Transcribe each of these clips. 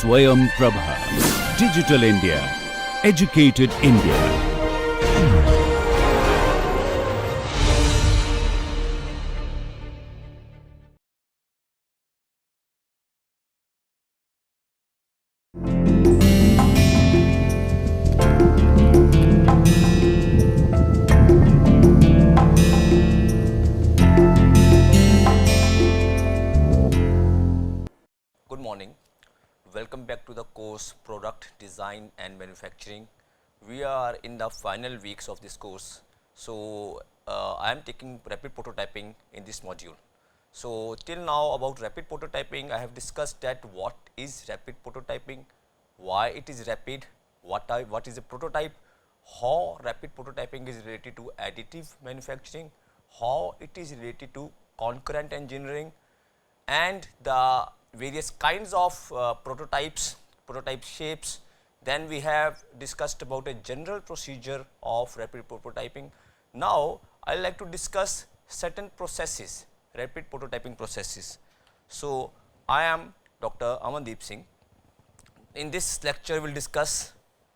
Swayam Prabha. Digital India. Educated India. Good morning. Welcome back to the course Product Design and Manufacturing. We are in the final weeks of this course. So, I am taking rapid prototyping in this module. So, till now about rapid prototyping, I have discussed that what is rapid prototyping, why it is rapid, what is a prototype, how rapid prototyping is related to additive manufacturing, how it is related to concurrent engineering, and the various kinds of prototype shapes. Then we have discussed about a general procedure of rapid prototyping. Now, I would like to discuss certain processes, rapid prototyping processes. So, I am Dr. Amandeep Singh. In this lecture, we will discuss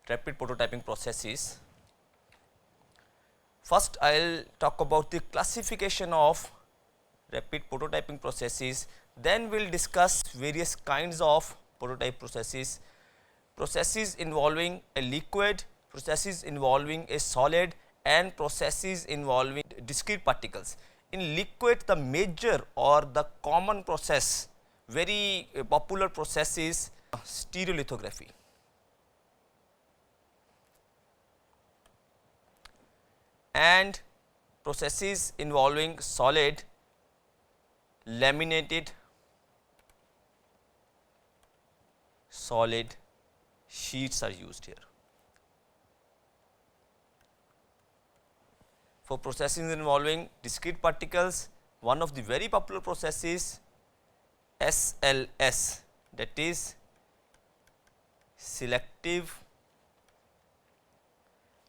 rapid prototyping processes. First, I will talk about the classification of rapid prototyping processes. Then we will discuss various kinds of prototype processes, processes involving a liquid, processes involving a solid, and processes involving discrete particles. In liquid, the major or the common process, very popular process is stereolithography. And processes involving solid, laminated solid sheets are used here. For processes involving discrete particles, one of the very popular processes SLS, that is selective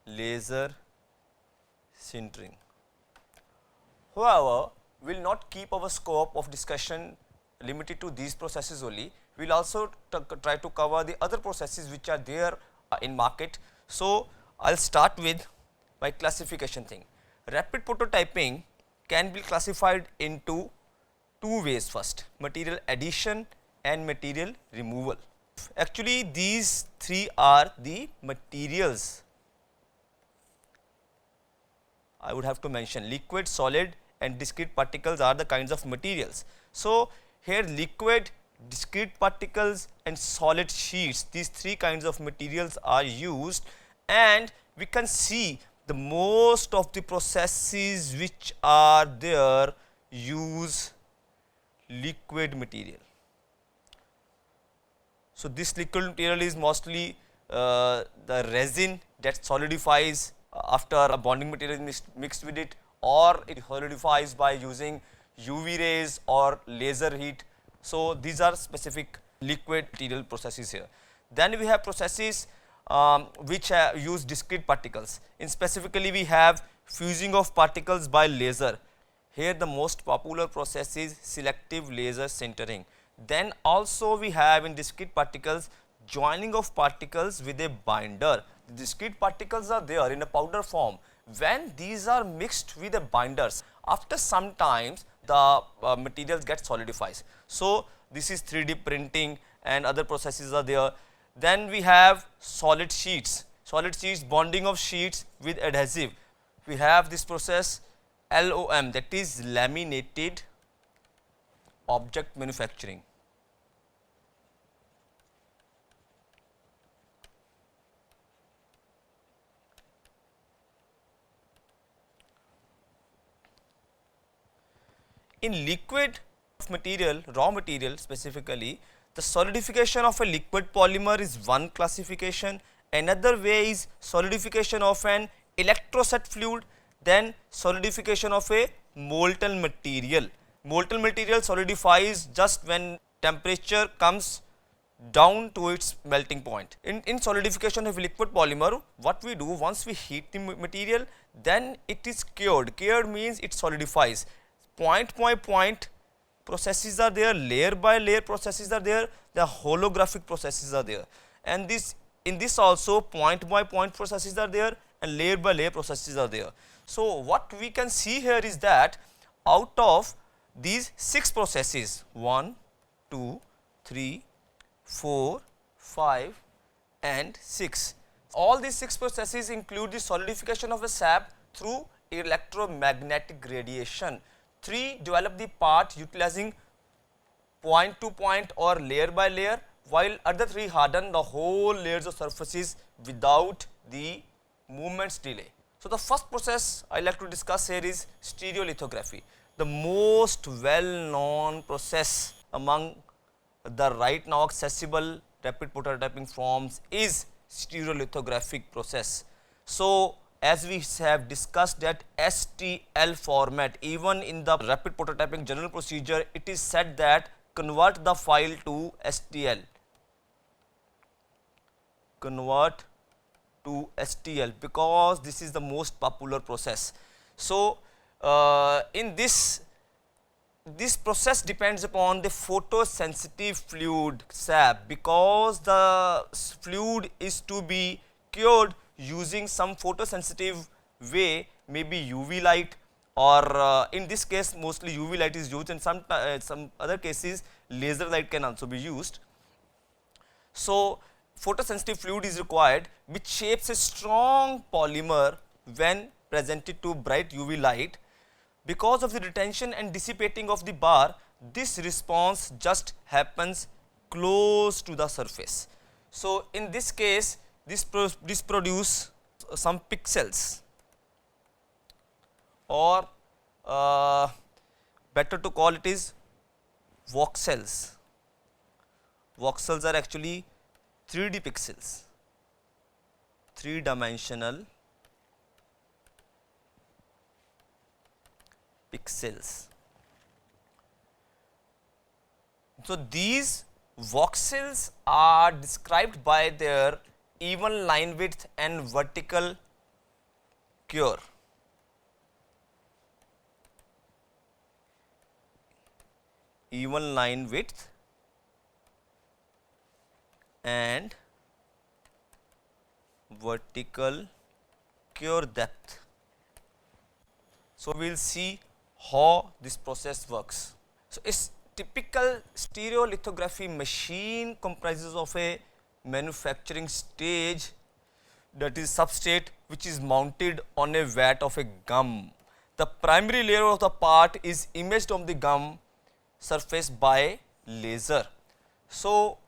laser sintering. However, we will not keep our scope of discussion limited to these processes only. We will also try to cover the other processes which are there in market. So, I will start with my classification thing. Rapid prototyping can be classified into two ways. First, material addition and material removal. Actually, these three are the materials I would have to mention. Liquid, solid, and discrete particles are the kinds of materials. So, here liquid, discrete particles and solid sheets, these three kinds of materials are used, and we can see the most of the processes which are there use liquid material. So, this liquid material is mostly the resin that solidifies after a bonding material is mixed with it, or it solidifies by using UV rays or laser heat. So, these are specific liquid material processes here. Then we have processes which use discrete particles. In specifically, we have fusing of particles by laser. Here the most popular process is selective laser sintering. Then also we have in discrete particles joining of particles with a binder. The discrete particles are there in a powder form. When these are mixed with the binders, after some times the materials get solidifies. So, this is 3D printing and other processes are there. Then we have solid sheets, bonding of sheets with adhesive. We have this process LOM, that is laminated object manufacturing. In liquid material, raw material specifically, the solidification of a liquid polymer is one classification. Another way is solidification of an electroset fluid, then solidification of a molten material. Molten material solidifies just when temperature comes down to its melting point. In solidification of liquid polymer, what we do, once we heat the material, then it is cured. Cured means it solidifies. Point by point processes are there, layer by layer processes are there, the holographic processes are there, and this in this also point by point processes are there and layer by layer processes are there. So what we can see here is that out of these 6 processes, 1, 2, 3, 4, 5 and 6, all these 6 processes include the solidification of a sap through electromagnetic radiation. 3 develop the part utilizing point to point or layer by layer, while other 3 harden the whole layers of surfaces without the movements delay. So the first process I like to discuss here is stereolithography, the most well known process among the right now accessible rapid prototyping forms is stereolithographic process. So as we have discussed that STL format, even in the rapid prototyping general procedure, it is said that convert the file to STL, convert to STL, because this is the most popular process. So in this process depends upon the photosensitive fluid sap, because the fluid is to be cured using some photosensitive way, maybe UV light, or in this case mostly UV light is used, and some other cases laser light can also be used. So photosensitive fluid is required, which shapes a strong polymer when presented to bright UV light. Because of the retention and dissipating of the bar, this response just happens close to the surface. So in this case, this produce some pixels, or better to call it is voxels. Voxels are actually 3D pixels, 3-dimensional pixels. So these voxels are described by their even line width and vertical cure. Even line width and vertical cure depth. So we will see how this process works. So a typical stereolithography machine comprises of a manufacturing stage, that is substrate, which is mounted on a vat of a gum. The primary layer of the part is imaged on the gum surface by laser. So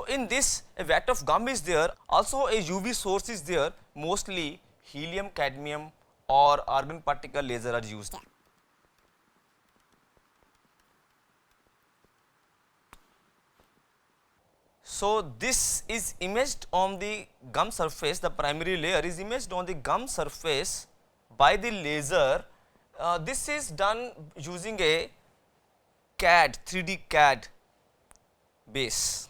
in this, a vat of gum is there, also a UV source is there, mostly helium, cadmium or argon particle laser are used. So this is imaged on the gum surface, the primary layer is imaged on the gum surface by the laser. This is done using a CAD, 3D CAD base,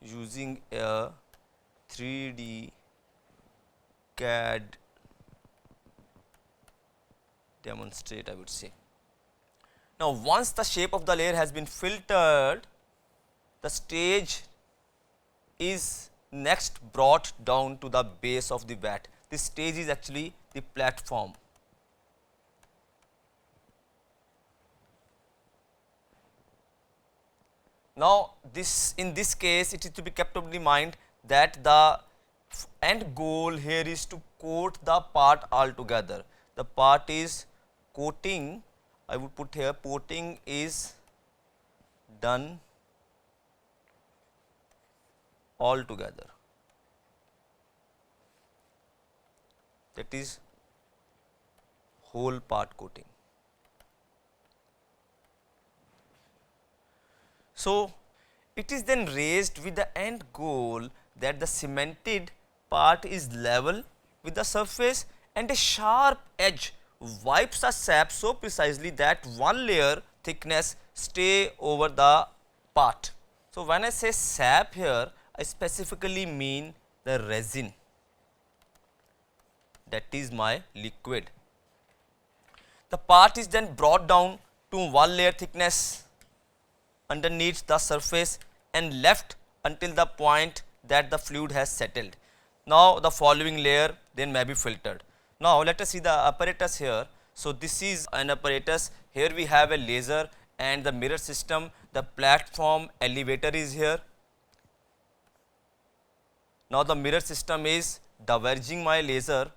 using a 3D CAD demonstrate, I would say. Now once the shape of the layer has been filtered, the stage is next brought down to the base of the vat. This stage is actually the platform. Now in this case, it is to be kept in mind that the end goal here is to coat the part altogether. The part is coating, I would put here, coating is done altogether, that is whole part coating. So it is then raised with the end goal that the cemented part is level with the surface, and a sharp edge wipes the sap so precisely that one layer thickness stay over the part. So when I say sap here, I specifically mean the resin, that is my liquid. The part is then brought down to 1 layer thickness underneath the surface and left until the point that the fluid has settled. Now the following layer then may be filtered. Now let us see the apparatus here. So this is an apparatus. Here we have a laser and the mirror system. The platform elevator is here. Now the mirror system is diverging my laser,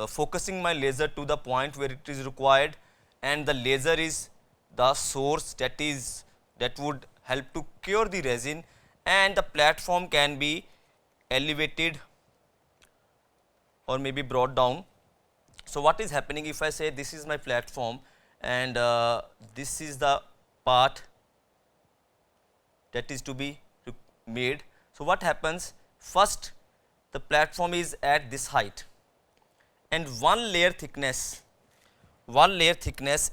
focusing my laser to the point where it is required, and the laser is the source that would help to cure the resin, and the platform can be elevated or maybe brought down. So what is happening if I say this is my platform and this is the part that is to be made. So what happens? First the platform is at this height and 1 layer thickness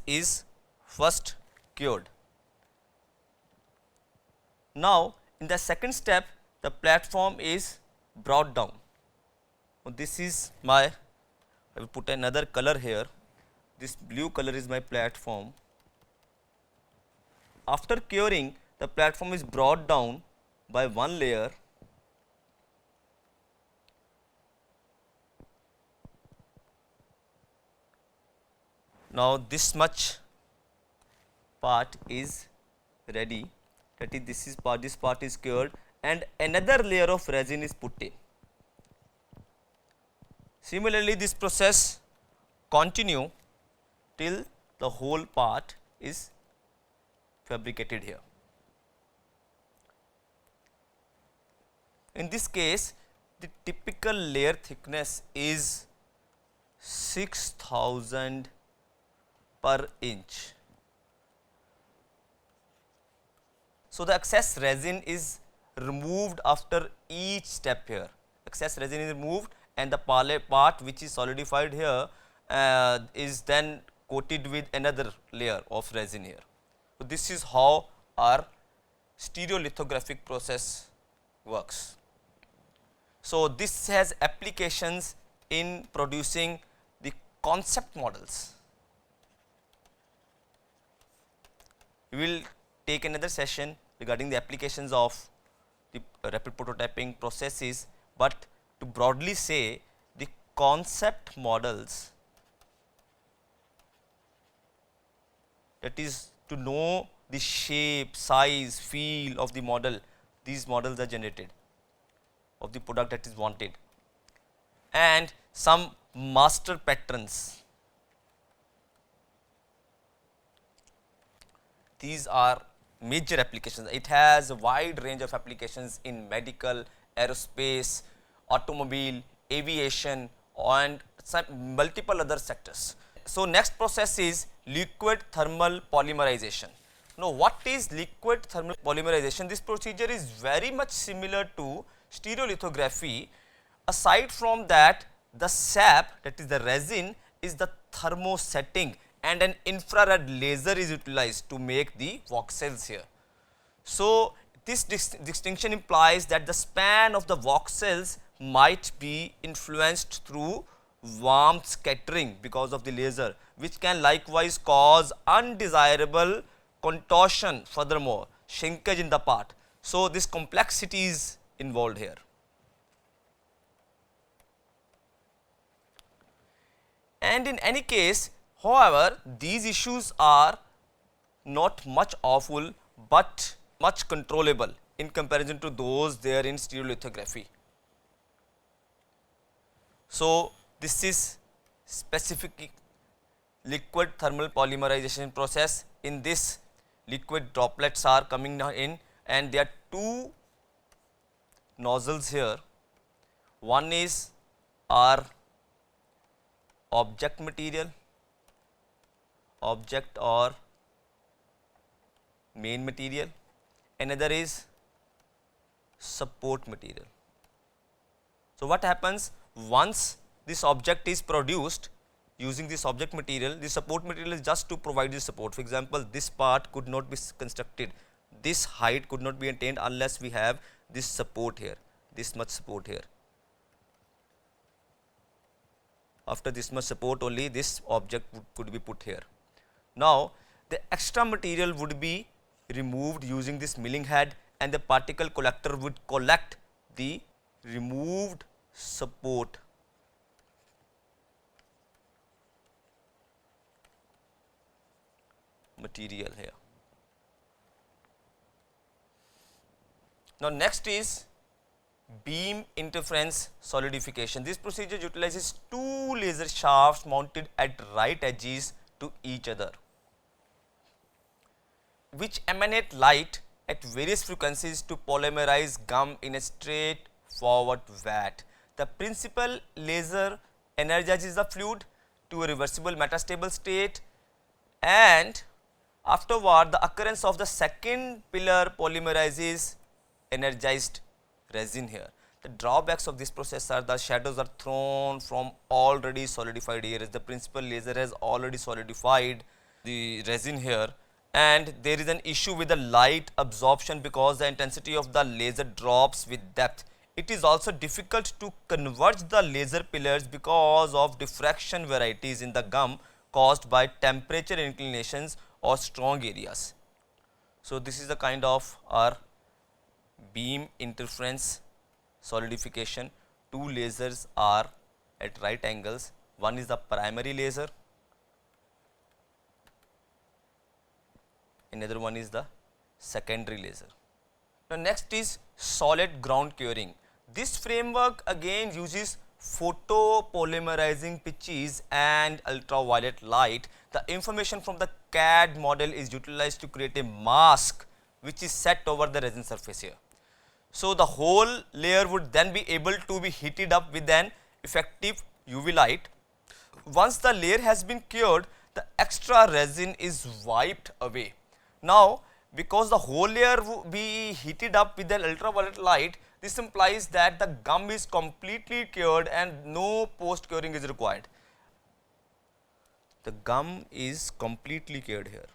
is first cured. Now in the second step the platform is brought down. This is my, I will put another color here, this blue color is my platform. After curing, the platform is brought down by 1 layer. Now this much part is ready, that is this part is cured and another layer of resin is put in. Similarly, this process continue till the whole part is fabricated here. In this case, the typical layer thickness is 6000 per inch. So the excess resin is removed after each step here. Excess resin is removed and the part which is solidified here is then coated with another layer of resin here. So this is how our stereolithographic process works. So this has applications in producing the concept models. We will take another session regarding the applications of the rapid prototyping processes, but to broadly say the concept models, that is to know the shape, size, feel of the model, these models are generated of the product that is wanted, and some master patterns. These are major applications. It has a wide range of applications in medical, aerospace, automobile, aviation and some multiple other sectors. So next process is liquid thermal polymerization. Now what is liquid thermal polymerization? This procedure is very much similar to stereolithography. Aside from that, the sap, that is the resin, is the thermosetting and an infrared laser is utilized to make the voxels here. So this distinction implies that the span of the voxels might be influenced through warmth scattering because of the laser, which can likewise cause undesirable contortion, furthermore shrinkage in the part. So this complexity is involved here. And in any case, however, these issues are not much awful but much controllable in comparison to those there in stereolithography. So this is specific liquid thermal polymerization process. In this, liquid droplets are coming in and there are two nozzles here. One is our object material, object or main material, another is support material. So what happens once this object is produced using this object material, the support material is just to provide the support. For example, this part could not be constructed, this height could not be attained unless we have this support here, this much support here. After this much support only this object could be put here. Now, the extra material would be removed using this milling head, and the particle collector would collect the removed support material here. Now, next is beam interference solidification. This procedure utilizes two laser shafts mounted at right edges to each other, which emanate light at various frequencies to polymerize gum in a straightforward vat. The principal laser energizes the fluid to a reversible metastable state, and afterward the occurrence of the second pillar polymerizes energized resin here. The drawbacks of this process are the shadows are thrown from already solidified areas. The principal laser has already solidified the resin here, and there is an issue with the light absorption because the intensity of the laser drops with depth. It is also difficult to converge the laser pillars because of diffraction varieties in the gum caused by temperature inclinations or strong areas. So, this is the kind of our beam interference solidification. Two lasers are at right angles. One is the primary laser, another one is the secondary laser. Now, next is solid ground curing. This framework again uses photopolymerizing pitches and ultraviolet light. The information from the CAD model is utilized to create a mask which is set over the resin surface here. So, the whole layer would then be able to be heated up with an effective UV light. Once the layer has been cured, the extra resin is wiped away. Now, because the whole layer will be heated up with an ultraviolet light, this implies that the gum is completely cured and no post curing is required. The gum is completely cured here.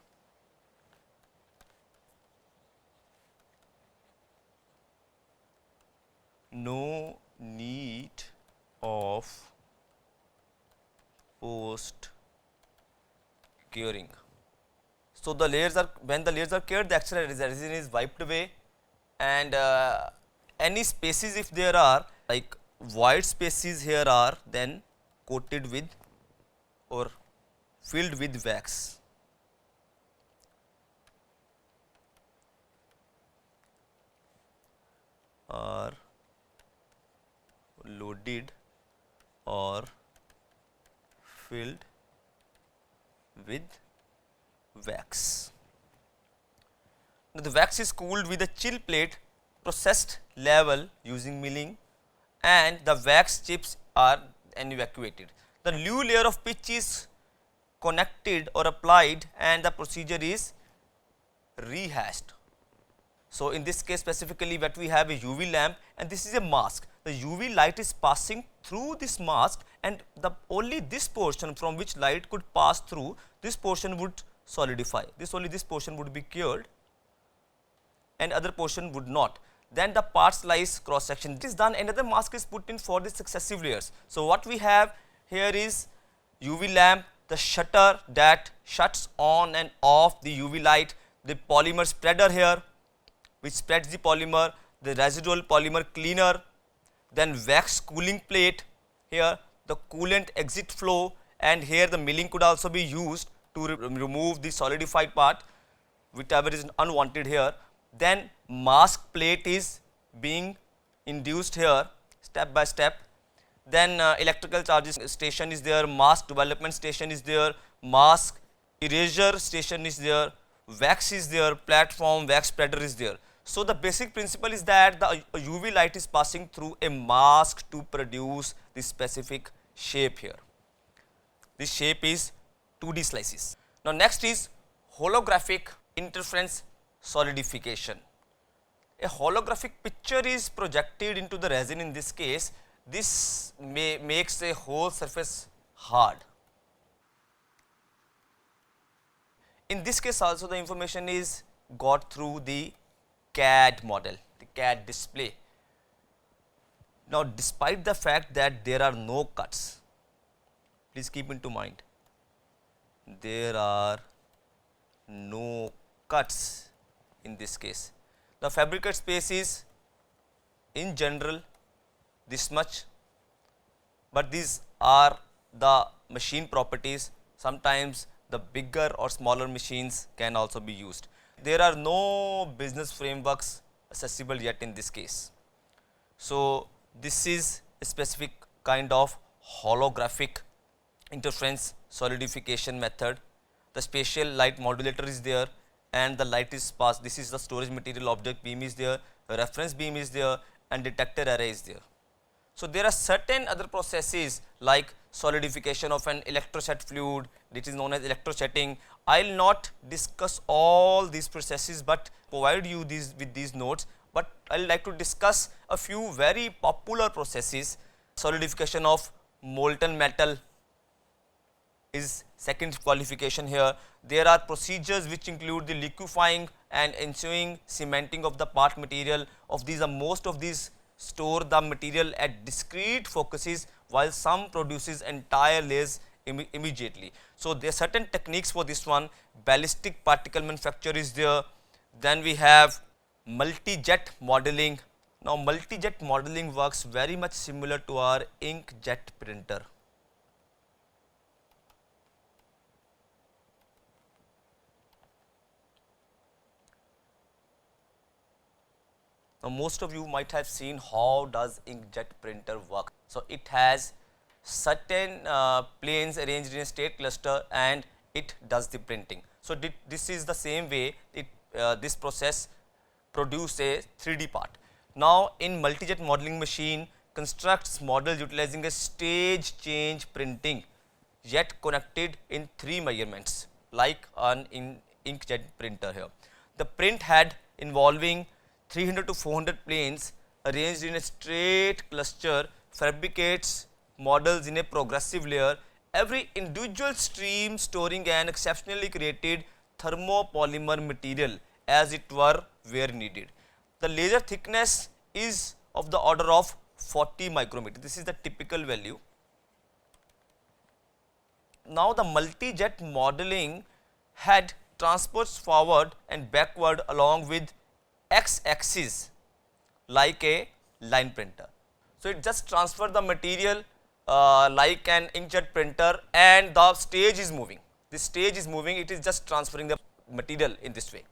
No need of post curing. So, the layers are, when the layers are cured, the extra resin is wiped away, and any spaces, if there are like void spaces here, are then coated with or filled with wax. Are loaded or filled with wax. Now, the wax is cooled with a chill plate, processed level using milling, and the wax chips are evacuated. The new layer of pitch is connected or applied, and the procedure is rehashed. So, in this case specifically, what we have a UV lamp, and this is a mask. The UV light is passing through this mask, and the only this portion from which light could pass through, this portion would solidify. Only this portion would be cured and other portion would not. Then the parts lies cross section. This is done, another mask is put in for the successive layers. So, what we have here is UV lamp, the shutter that shuts on and off the UV light, the polymer spreader here which spreads the polymer, the residual polymer cleaner, then wax cooling plate here, the coolant exit flow, and here the milling could also be used to remove the solidified part, whichever is unwanted here. Then mask plate is being induced here step by step. Then electrical charges station is there, mask development station is there, mask erasure station is there, wax is there, platform wax spreader is there. So, the basic principle is that the UV light is passing through a mask to produce this specific shape here. This shape is 2D slices. Now, next is holographic interference solidification. A holographic picture is projected into the resin in this case. This makes a whole surface hard. In this case also, the information is got through the CAD model, the CAD display. Now, despite the fact that there are no cuts, please keep into mind, there are no cuts in this case. The fabricate space is in general this much, but these are the machine properties. Sometimes the bigger or smaller machines can also be used. There are no business frameworks accessible yet in this case. So this is a specific kind of holographic interference solidification method. The spatial light modulator is there and the light is passed. This is the storage material, object beam is there, reference beam is there, and detector array is there. So there are certain other processes like solidification of an electroset fluid, which is known as electrosetting. I will not discuss all these processes, but provide you with these notes. But I would like to discuss a few very popular processes. Solidification of molten metal is second qualification here. There are procedures which include the liquefying and ensuing cementing of the part material. Of these, most of these store the material at discrete focuses, while some produces entire layers immediately. So there are certain techniques for this one. Ballistic particle manufacture is there. Then we have multi-jet modeling. Now multi-jet modeling works very much similar to our inkjet printer. Now most of you might have seen how does inkjet printer work. So it has certain planes arranged in a state cluster and it does the printing. So this is the same way this process produce a 3D part. Now in multi-jet modeling machine constructs models utilizing a stage change printing, yet connected in 3 measurements like an inkjet printer here. The print head involving 300 to 400 planes arranged in a straight cluster fabricates models in a progressive layer, every individual stream storing an exceptionally created thermopolymer material as it were where needed. The laser thickness is of the order of 40 micrometer. This is the typical value. Now the multi-jet modeling head transports forward and backward along with x-axis like a line printer. So it just transfer the material like an inkjet printer, and the stage is moving. This stage is moving, it is just transferring the material in this way.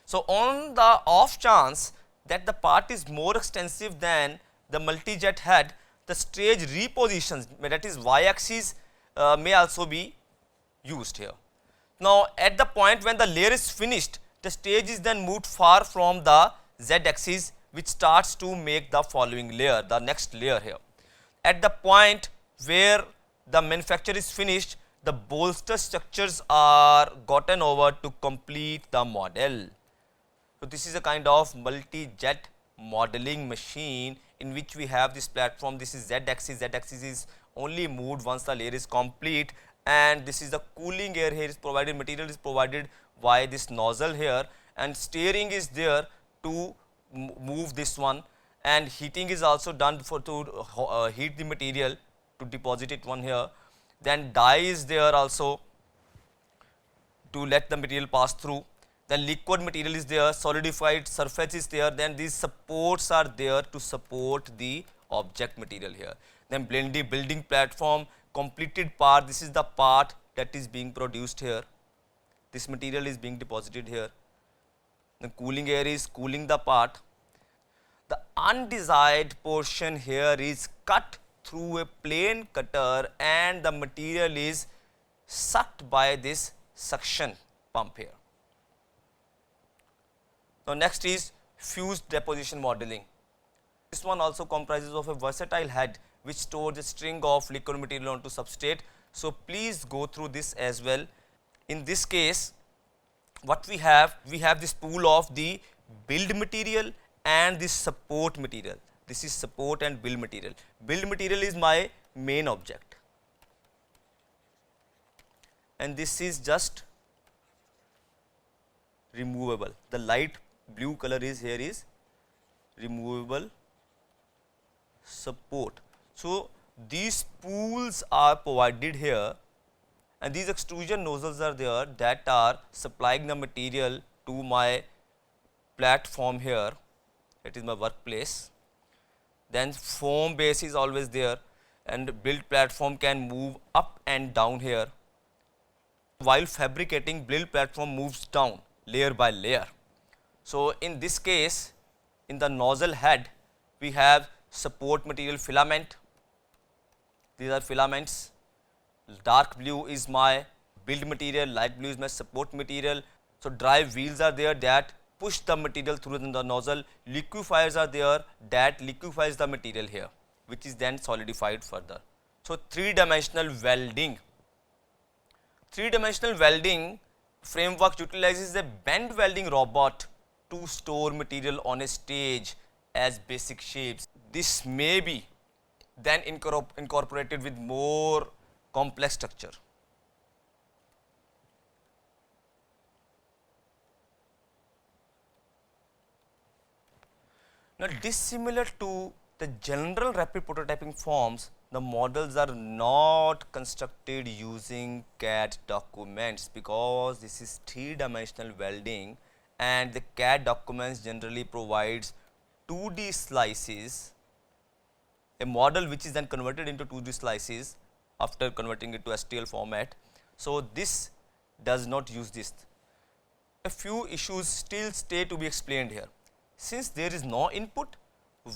So on the off chance that the part is more extensive than the multi-jet head, the stage repositions, that is y-axis, may also be used here. Now at the point when the layer is finished, the stage is then moved far from the z-axis, which starts to make the following layer, the next layer here. At the point where the manufacture is finished, the bolster structures are gotten over to complete the model. So this is a kind of multi-jet modeling machine in which we have this platform. This is z-axis. Z-axis is only moved once the layer is complete, and this is the cooling air here is provided, material is provided by this nozzle here, and steering is there to move this one, and heating is also done to heat the material to deposit it one here. Then dye is there also to let the material pass through. Then liquid material is there, solidified surface is there, then these supports are there to support the object material here. Then building platform, completed part, this is the part that is being produced here. This material is being deposited here. The cooling air is cooling the part. The undesired portion here is cut through a plane cutter and the material is sucked by this suction pump here. Now next is fused deposition modeling. This one also comprises of a versatile head which stores a string of liquid material onto substrate. So please go through this as well. In this case, what we have this pool of the build material and this support material. This is support and build material. Build material is my main object, and this is just removable. The light blue color is here is removable support. So these pools are provided here, and these extrusion nozzles are there that are supplying the material to my platform here, it is my workplace. Then foam base is always there, and build platform can move up and down here. While fabricating, build platform moves down layer by layer. So in this case, in the nozzle head, we have support material filament. These are filaments. Dark blue is my build material, light blue is my support material. So drive wheels are there that push the material through the nozzle. Liquefiers are there that liquefies the material here, which is then solidified further. So three-dimensional welding. Three-dimensional welding framework utilizes a bend welding robot to store material on a stage as basic shapes. This may be then incorporated with more complex structure. Now, dissimilar to the general rapid prototyping forms, the models are not constructed using CAD documents because this is three-dimensional welding, and the CAD documents generally provides 2D slices, a model which is then converted into 2D slices after converting it to STL format. So this does not use this. A few issues still stay to be explained here. Since there is no input,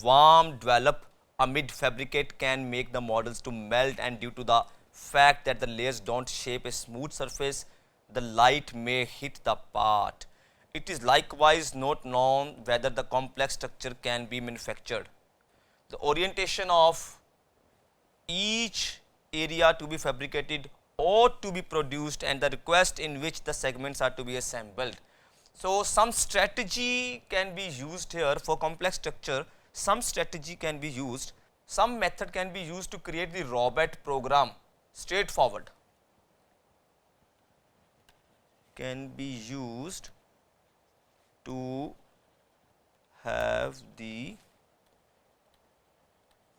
warm develop amid fabricate can make the models to melt, and due to the fact that the layers don't shape a smooth surface, the light may hit the part. It is likewise not known whether the complex structure can be manufactured. The orientation of each area to be fabricated or to be produced, and the request in which the segments are to be assembled. So some strategy can be used here for complex structure, some strategy can be used, some method can be used to create the robot program straightforward. Can be used to have the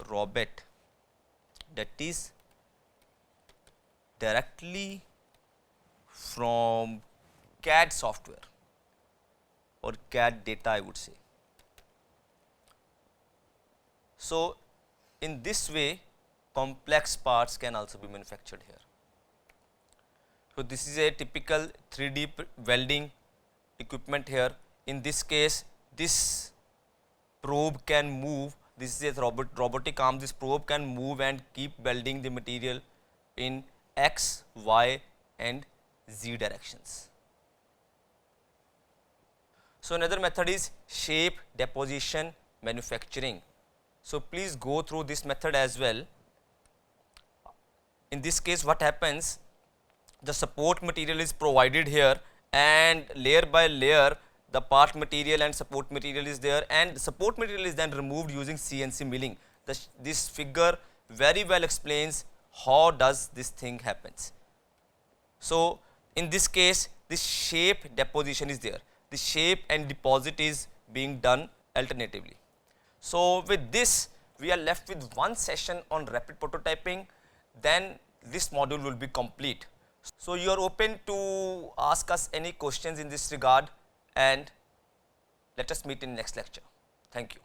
robot that is directly from CAD software or CAD data, I would say. So in this way, complex parts can also be manufactured here. So this is a typical 3D welding equipment here. In this case, this probe can move. This is a robotic arm. This probe can move and keep welding the material in X, Y and Z directions. So another method is shape deposition manufacturing. So please go through this method as well. In this case, what happens, the support material is provided here, and layer by layer the part material and support material is there, and the support material is then removed using CNC milling. This figure very well explains how does this thing happens. So in this case, this shape deposition is there. The shape and deposit is being done alternatively. So with this, we are left with one session on rapid prototyping, then this module will be complete. So you are open to ask us any questions in this regard, and let us meet in next lecture. Thank you.